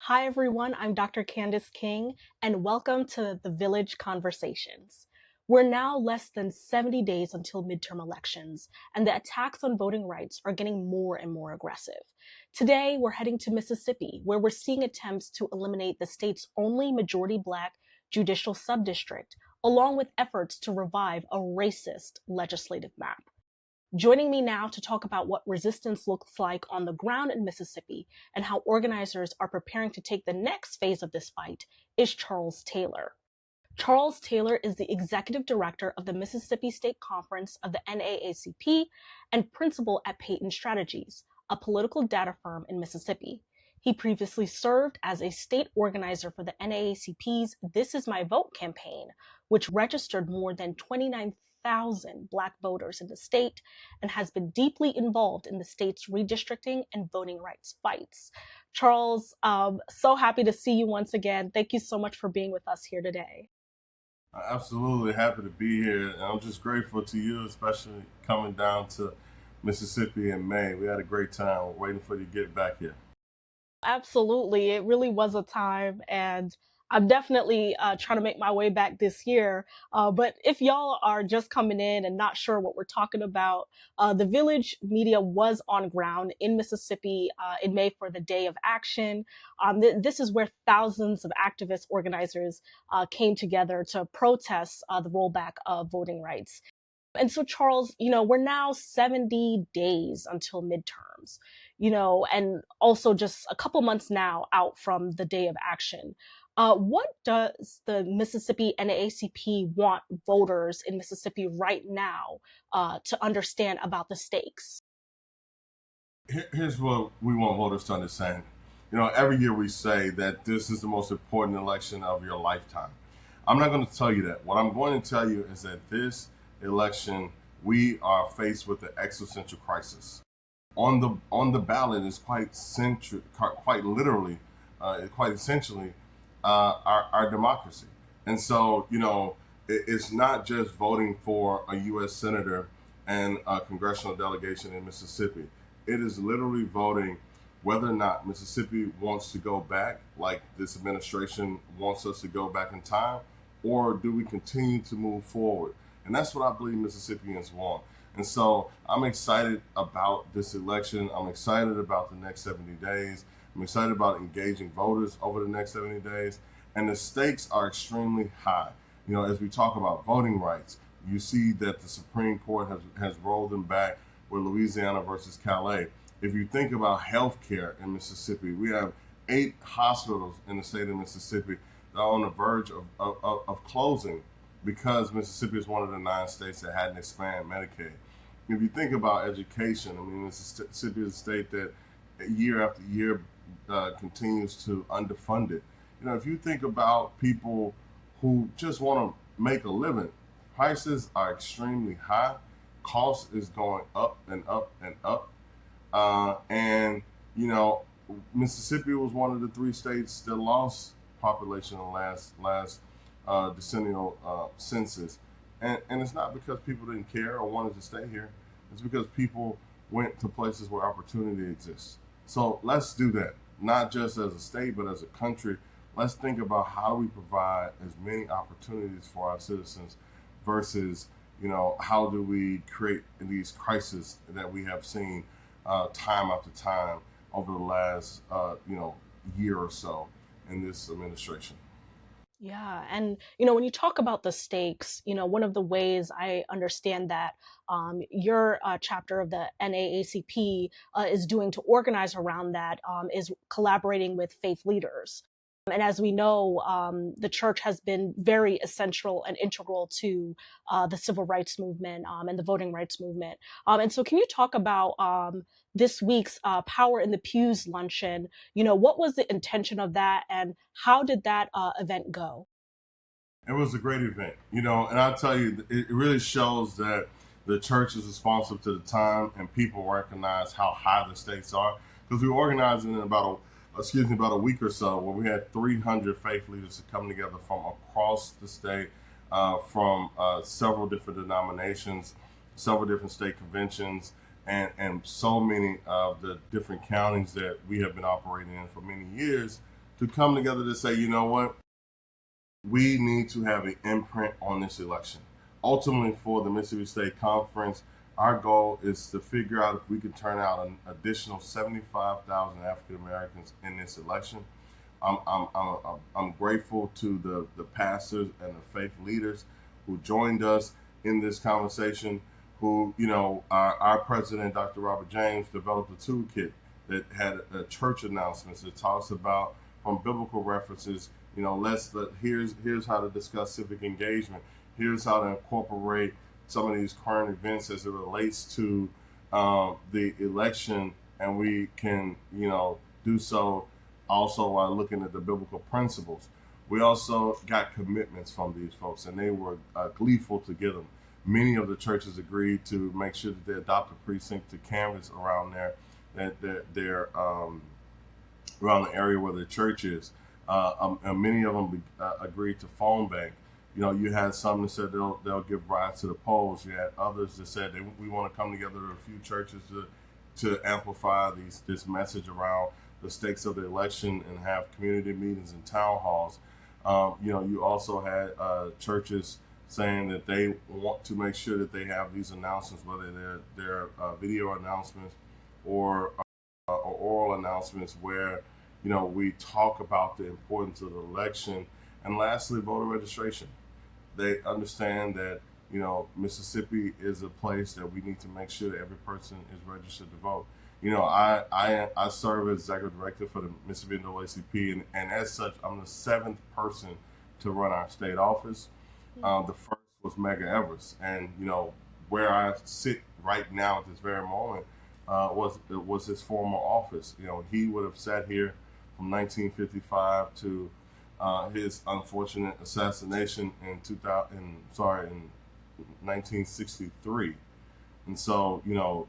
Hi, everyone. I'm Dr. Candice King, and welcome to the Village Conversations. We're now less than 70 days until midterm elections, and the attacks on voting rights are getting more and more aggressive. Today, we're heading to Mississippi, where we're seeing attempts to eliminate the state's only majority Black judicial subdistrict, along with efforts to revive a racist legislative map. Joining me now to talk about what resistance looks like on the ground in Mississippi and how organizers are preparing to take the next phase of this fight is Charles Taylor. Charles Taylor is the executive director of the Mississippi State Conference of the NAACP and principal at Peyton Strategies, a political data firm in Mississippi. He previously served as a state organizer for the NAACP's This Is My Vote campaign, which registered more than 29,000 Black voters in the state and has been deeply involved in the state's redistricting and voting rights fights. Charles, so happy to see you once again. Thank you so much for being with us here today. Absolutely happy to be here. And I'm just grateful to you, especially coming down to Mississippi in May. We had a great time. We're waiting for you to get back here. Absolutely. It really was a time, and I'm definitely trying to make my way back this year. But if y'all are just coming in and not sure what we're talking about, the Village Media was on ground in Mississippi in May for the Day of Action. This is where thousands of activist organizers came together to protest the rollback of voting rights. And so, Charles, we're now 70 days until midterms, and also just a couple months now out from the Day of Action. What does the Mississippi NAACP want voters in Mississippi right now to understand about the stakes? Here's what we want voters to understand. Every year we say that this is the most important election of your lifetime. I'm not going to tell you that. What I'm going to tell you is that this election, we are faced with an existential crisis. On the ballot is quite literally, quite essentially, our democracy. And so, it's not just voting for a U.S. senator and a congressional delegation in Mississippi. It is literally voting whether or not Mississippi wants to go back, like this administration wants us to go back in time, or do we continue to move forward? And that's what I believe Mississippians want. And so I'm excited about this election. I'm excited about the next 70 days. I'm excited about engaging voters over the next 70 days. And the stakes are extremely high. As we talk about voting rights, you see that the Supreme Court has rolled them back with Louisiana versus Calais. If you think about healthcare in Mississippi, we have 8 hospitals in the state of Mississippi that are on the verge of closing because Mississippi is one of the 9 states that hadn't expanded Medicaid. If you think about education, Mississippi is a state that year after year continues to underfund it. If you think about people who just want to make a living, prices are extremely high. Cost is going up and up and up. And Mississippi was one of the 3 states that lost population in the last decennial census. And it's not because people didn't care or wanted to stay here. It's because people went to places where opportunity exists. So let's do that, not just as a state, but as a country. Let's think about how we provide as many opportunities for our citizens versus, how do we create these crises that we have seen time after time over the last, year or so in this administration. Yeah. And, when you talk about the stakes, one of the ways I understand that your chapter of the NAACP is doing to organize around that is collaborating with faith leaders. And as we know, the church has been very essential and integral to the civil rights movement and the voting rights movement. And so, can you talk about this week's Power in the Pews luncheon? What was the intention of that, and how did that event go? It was a great event, and I'll tell you, it really shows that the church is responsive to the time and people recognize how high the stakes are. Because we organized it in about a week or so, where we had 300 faith leaders come together from across the state, from several different denominations, several different state conventions, and so many of the different counties that we have been operating in for many years to come together to say, you know what, we need to have an imprint on this election. Ultimately, for the Mississippi State Conference, our goal is to figure out if we can turn out an additional 75,000 African Americans in this election. I'm grateful to the pastors and the faith leaders who joined us in this conversation. Who, our president, Dr. Robert James, developed a toolkit that had church announcements that talks about from biblical references. Here's how to discuss civic engagement. Here's how to incorporate some of these current events as it relates to the election, and we can, do so also while looking at the biblical principles. We also got commitments from these folks, and they were gleeful to get them. Many of the churches agreed to make sure that they adopt a precinct to canvas around there, that around the area where the church is. And many of them agreed to phone bank. You had some that said they'll give rides to the polls. You had others that said we want to come together with a few churches to amplify this message around the stakes of the election and have community meetings and town halls. You also had churches saying that they want to make sure that they have these announcements, whether they're video announcements or oral announcements, where we talk about the importance of the election. And lastly, voter registration. They understand that Mississippi is a place that we need to make sure that every person is registered to vote. I serve as executive director for the Mississippi NAACP, and as such, I'm the 7th person to run our state office. The first was Mega Evers, and where I sit right now at this very moment was his former office. He would have sat here from 1955 to his unfortunate assassination in 1963. And so,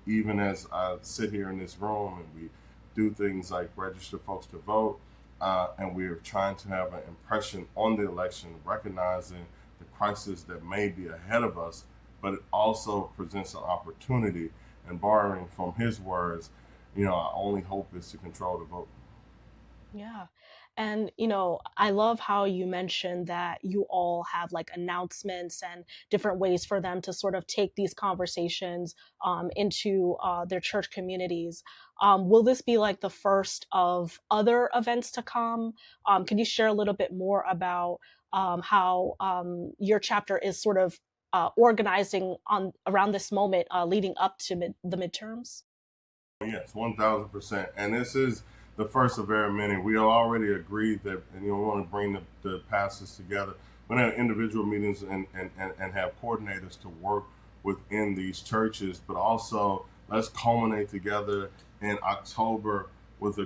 even as I sit here in this room and we do things like register folks to vote, and we're trying to have an impression on the election, recognizing the crisis that may be ahead of us, but it also presents an opportunity. And borrowing from his words, our only hope is to control the vote. Yeah. And, I love how you mentioned that you all have like announcements and different ways for them to sort of take these conversations into their church communities. Will this be like the first of other events to come? Can you share a little bit more about how your chapter is sort of organizing on around this moment leading up to the midterms? Yes, 1,000%. And this is the first of very many. We already agreed that, and we want to bring the pastors together. We're going to have individual meetings and have coordinators to work within these churches, but also let's culminate together in October with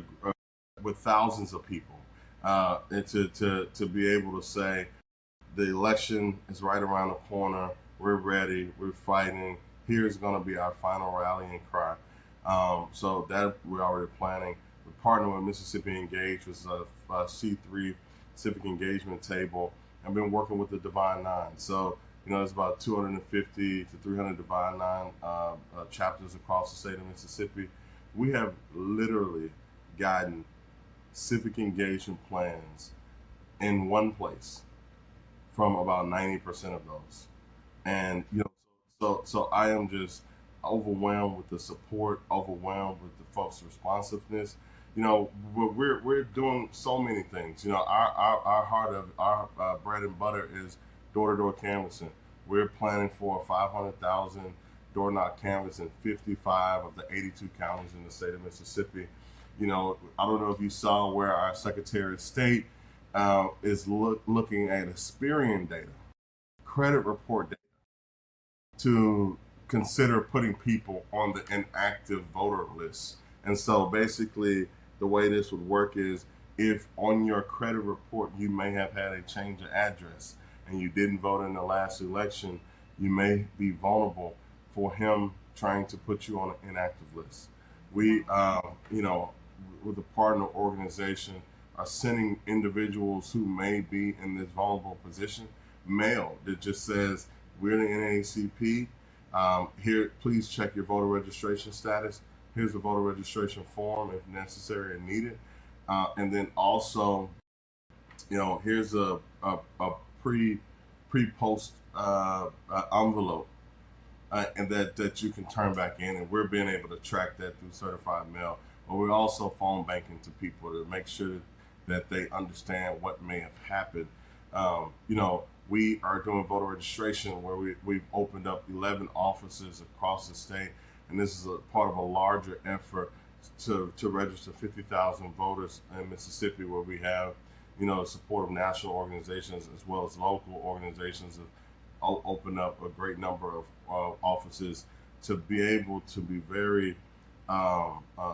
with thousands of people, and to be able to say the election is right around the corner. We're ready. We're fighting. Here's going to be our final rallying cry. So that we're already planning. We're partnering with Mississippi Engage, which is a C3 civic engagement table, and been working with the Divine Nine. So there's about 250 to 300 Divine Nine chapters across the state of Mississippi. We have literally gotten civic engagement plans in one place from about 90% of those. And so I am just overwhelmed with the support, overwhelmed with the folks' responsiveness. We're doing so many things. Our heart of our bread and butter is door-to-door canvassing. We're planning for a 500,000 door knock canvass in 55 of the 82 counties in the state of Mississippi. I don't know if you saw where our Secretary of State is looking at Experian data, credit report data, to consider putting people on the inactive voter list. And so basically, the way this would work is if on your credit report you may have had a change of address and you didn't vote in the last election, you may be vulnerable for him trying to put you on an inactive list. We, with a partner organization, are sending individuals who may be in this vulnerable position mail that just says, we're the NAACP. Here, please check your voter registration status. Here's the voter registration form if necessary and needed. And then also, here's a pre post envelope, and that you can turn back in, and we're being able to track that through certified mail. But we're also phone banking to people to make sure that they understand what may have happened. We are doing voter registration where we've opened up 11 offices across the state, and this is a part of a larger effort to register 50,000 voters in Mississippi, where we have, the support of national organizations as well as local organizations have opened up a great number of offices to be able to be very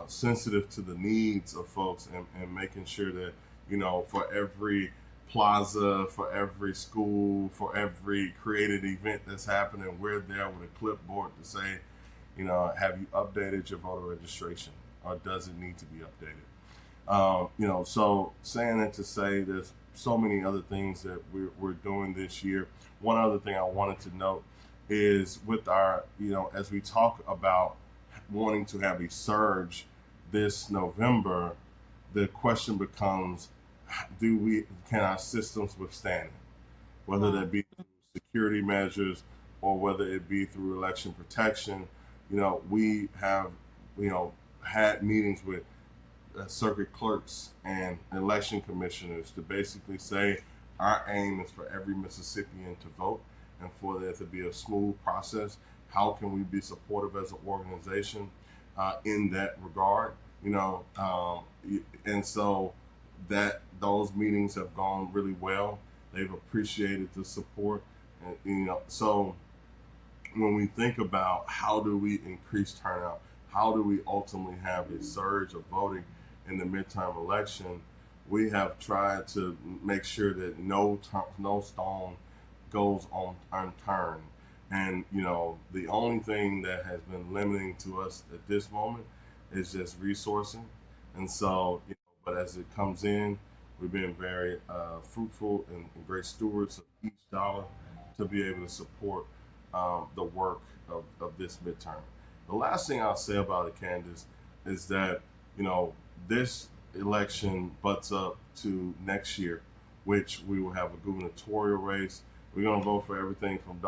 sensitive to the needs of folks, and making sure that, for every plaza, for every school, for every created event that's happening, we're there with a clipboard to say, have you updated your voter registration, or does it need to be updated? So saying it to say there's so many other things that we're doing this year. One other thing I wanted to note is with our, as we talk about wanting to have a surge this November, the question becomes, can our systems withstand it? Whether that be through security measures or whether it be through election protection. We have, had meetings with circuit clerks and election commissioners to basically say our aim is for every Mississippian to vote and for there to be a smooth process. How can we be supportive as an organization in that regard? And so that those meetings have gone really well. They've appreciated the support, and so when we think about how do we increase turnout, how do we ultimately have a surge of voting in the midterm election, we have tried to make sure that no stone goes unturned. And the only thing that has been limiting to us at this moment is just resourcing. And so, but as it comes in, we've been very fruitful and great stewards of each dollar to be able to support the work of this midterm. The last thing I'll say about it, Candace, is that this election butts up to next year, which we will have a gubernatorial race. We're going to vote for everything from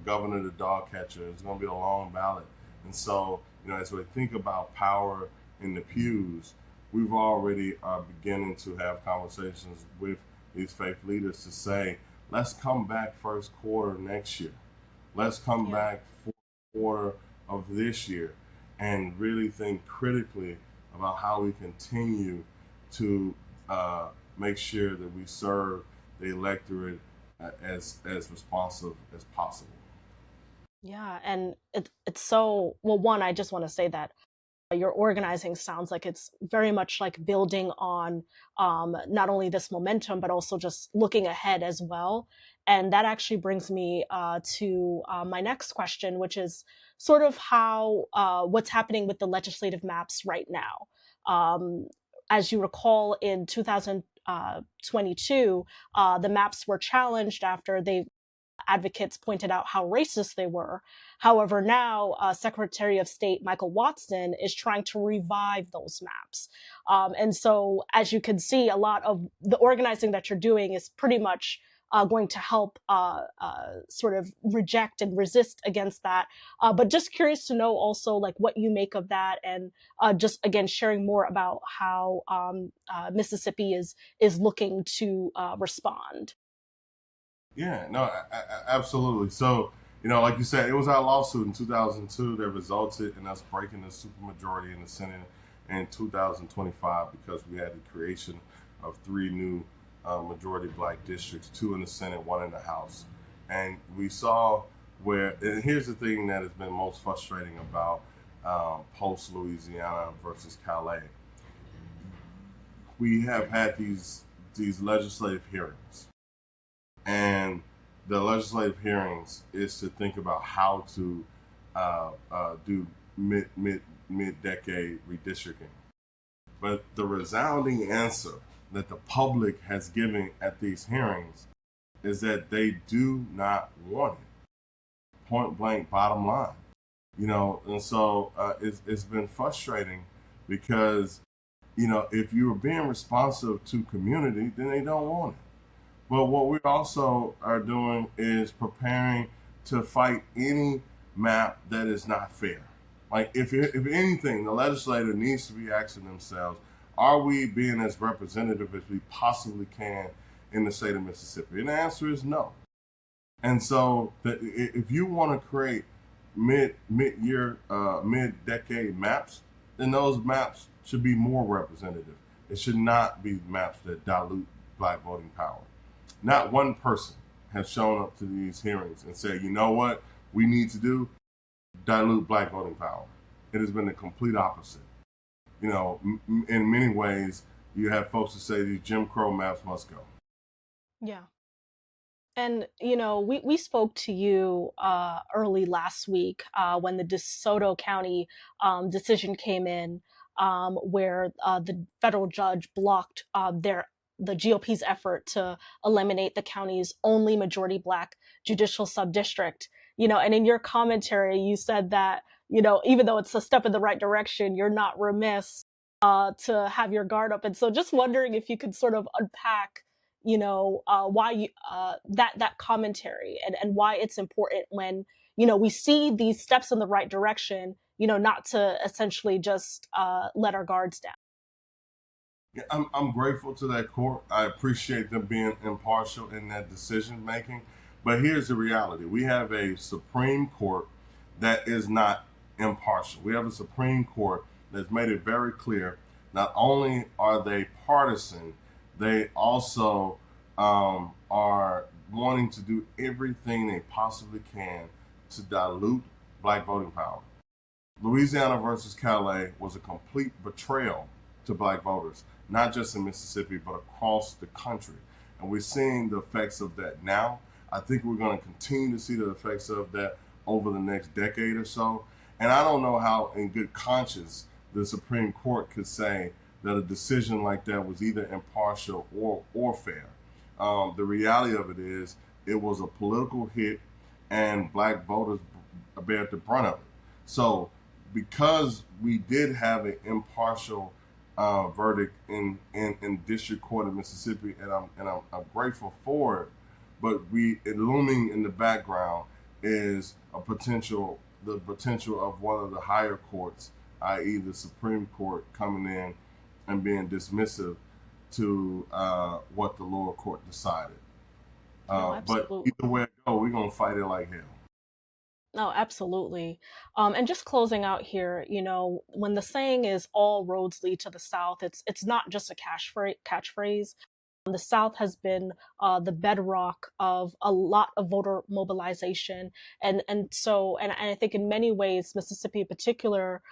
governor to dog catcher. It's going to be a long ballot. And so, as we think about power in the pews, we've already are beginning to have conversations with these faith leaders to say, let's come back first quarter next year. Let's come back fourth quarter of this year and really think critically about how we continue to make sure that we serve the electorate as responsive as possible. Yeah, and it's so well. One, I just want to say that your organizing sounds like it's very much like building on not only this momentum but also just looking ahead as well. And that actually brings me to my next question, which is sort of how what's happening with the legislative maps right now. As you recall, in 2022, the maps were challenged after advocates pointed out how racist they were. However, now Secretary of State Michael Watson is trying to revive those maps. And so, as you can see, a lot of the organizing that you're doing is pretty much going to help sort of reject and resist against that. But just curious to know also like what you make of that, and just again sharing more about how Mississippi is looking to respond. Yeah, no, absolutely. So, like you said, it was our lawsuit in 2002 that resulted in us breaking the supermajority in the Senate in 2025 because we had the creation of three new majority black districts, two in the Senate, one in the House. And we saw and here's the thing that has been most frustrating about post Louisiana versus Calais. We have had these legislative hearings. And the legislative hearings is to think about how to do mid-decade redistricting. But the resounding answer that the public has given at these hearings is that they do not want it. Point blank, bottom line. And so it's been frustrating because if you're being responsive to community, then they don't want it. But what we also are doing is preparing to fight any map that is not fair. Like if anything, the legislator needs to be asking themselves, are we being as representative as we possibly can in the state of Mississippi? And the answer is no. And so if you want to create mid-year, mid-decade maps, then those maps should be more representative. It should not be maps that dilute black voting power. Not one person has shown up to these hearings and said, you know what we need to do? Dilute black voting power. It has been the complete opposite. In many ways, you have folks who say these Jim Crow maps must go. Yeah. And we spoke to you early last week when the DeSoto County decision came in, where the federal judge blocked the GOP's effort to eliminate the county's only majority Black judicial subdistrict. And in your commentary, you said that even though it's a step in the right direction, you're not remiss to have your guard up. And so, just wondering if you could sort of unpack why that commentary and why it's important when we see these steps in the right direction, not to essentially just let our guards down. Yeah, I'm grateful to that court. I appreciate them being impartial in that decision making. But here's the reality: we have a Supreme Court that is not impartial. We have a Supreme Court that's made it very clear. Not only are they partisan, they also are wanting to do everything they possibly can to dilute black voting power. Louisiana versus Calais was a complete betrayal to black voters, not just in Mississippi, but across the country. And we're seeing the effects of that now. I think we're going to continue to see the effects of that over the next decade or so. And I don't know how, in good conscience, the Supreme Court could say that a decision like that was either impartial or fair. The reality of it is it was a political hit, and black voters bear the brunt of it. So because we did have an impartial verdict in District Court of Mississippi, and I'm grateful for it, but looming in the background is the potential of one of the higher courts, i.e. the Supreme Court, coming in and being dismissive to what the lower court decided. But either way it goes, we're going to fight it like hell. No, absolutely. And just closing out here, when the saying is all roads lead to the South, it's not just a catchphrase. The South has been the bedrock of a lot of voter mobilization, and I think in many ways Mississippi in particular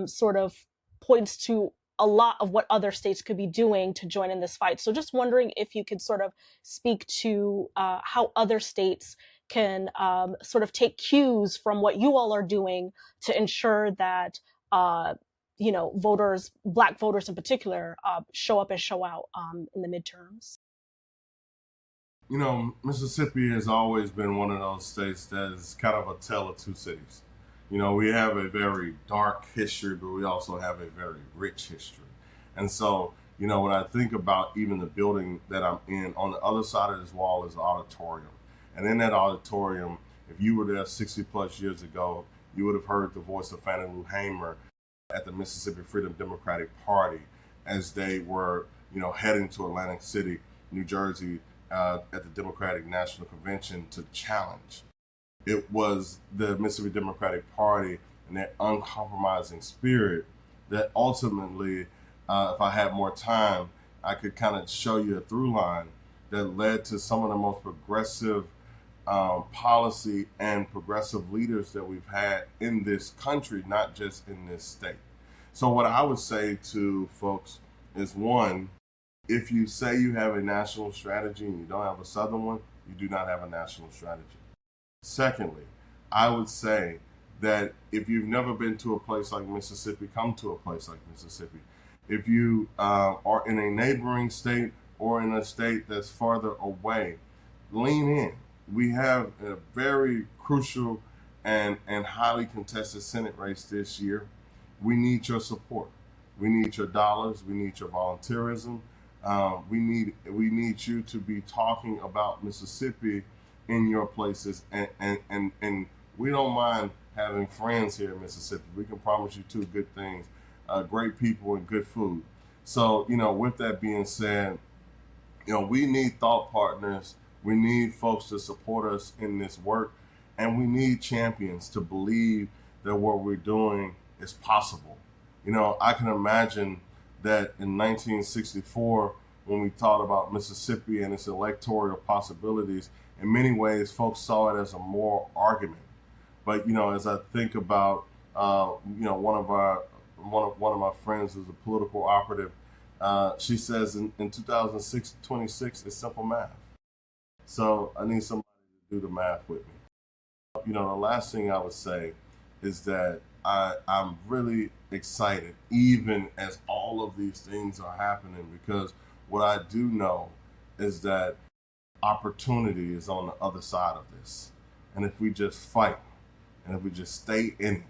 sort of points to a lot of what other states could be doing to join in this fight. So just wondering if you could sort of speak to how other states can sort of take cues from what you all are doing to ensure that voters, Black voters in particular, show up and show out in the midterms. Mississippi has always been one of those states that is kind of a tale of two cities. We have a very dark history, but we also have a very rich history. And so, when I think about even the building that I'm in, on the other side of this wall is the auditorium. And in that auditorium, if you were there 60 plus years ago, you would have heard the voice of Fannie Lou Hamer at the Mississippi Freedom Democratic Party as they were, heading to Atlantic City, New Jersey, at the Democratic National Convention to challenge. It was the Mississippi Democratic Party and their uncompromising spirit that ultimately, if I had more time, I could kind of show you a through line that led to some of the most progressive policy and progressive leaders that we've had in this country, not just in this state. So what I would say to folks is, one, if you say you have a national strategy and you don't have a Southern one, you do not have a national strategy. Secondly, I would say that if you've never been to a place like Mississippi, come to a place like Mississippi. If you are in a neighboring state or in a state that's farther away, lean in. We have a very crucial and highly contested Senate race this year. We need your support. We need your dollars. We need your volunteerism. We need you to be talking about Mississippi in your places, and we don't mind having friends here in Mississippi. We can promise you two good things: great people and good food. So, with that being said, we need thought partners. We need folks to support us in this work, and we need champions to believe that what we're doing is possible. I can imagine that in 1964, when we thought about Mississippi and its electoral possibilities, in many ways, folks saw it as a moral argument. But as I think about, one of my friends who's a political operative, she says in 2006, 26 is simple math. So I need somebody to do the math with me. The last thing I would say is that I'm really excited, even as all of these things are happening, because what I do know is that opportunity is on the other side of this. And if we just fight, and if we just stay in it,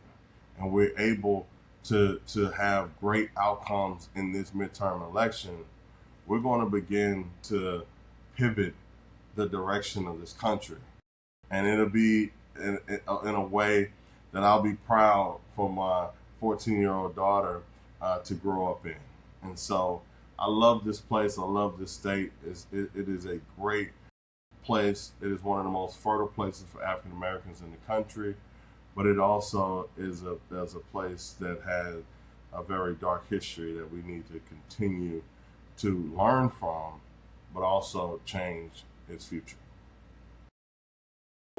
and we're able to have great outcomes in this midterm election, we're going to begin to pivot the direction of this country. And it'll be in a way that I'll be proud for my 14-year-old daughter to grow up in. And so I love this place. I love this state. It is a great place. It is one of the most fertile places for African Americans in the country, but it also is a place that has a very dark history that we need to continue to learn from, but also change its future.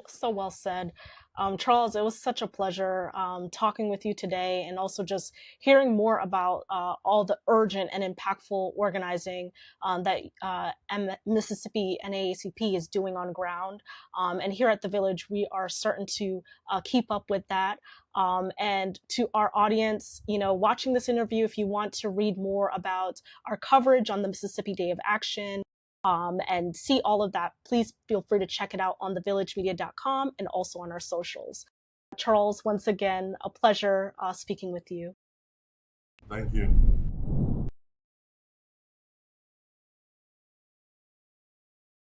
So well said. Charles, it was such a pleasure talking with you today, and also just hearing more about all the urgent and impactful organizing that Mississippi NAACP is doing on ground. And here at the Village, we are certain to keep up with that. And to our audience, watching this interview, if you want to read more about our coverage on the Mississippi Day of Action, and see all of that, please feel free to check it out on thevillagemedia.com and also on our socials. Charles, once again, a pleasure speaking with you. Thank you.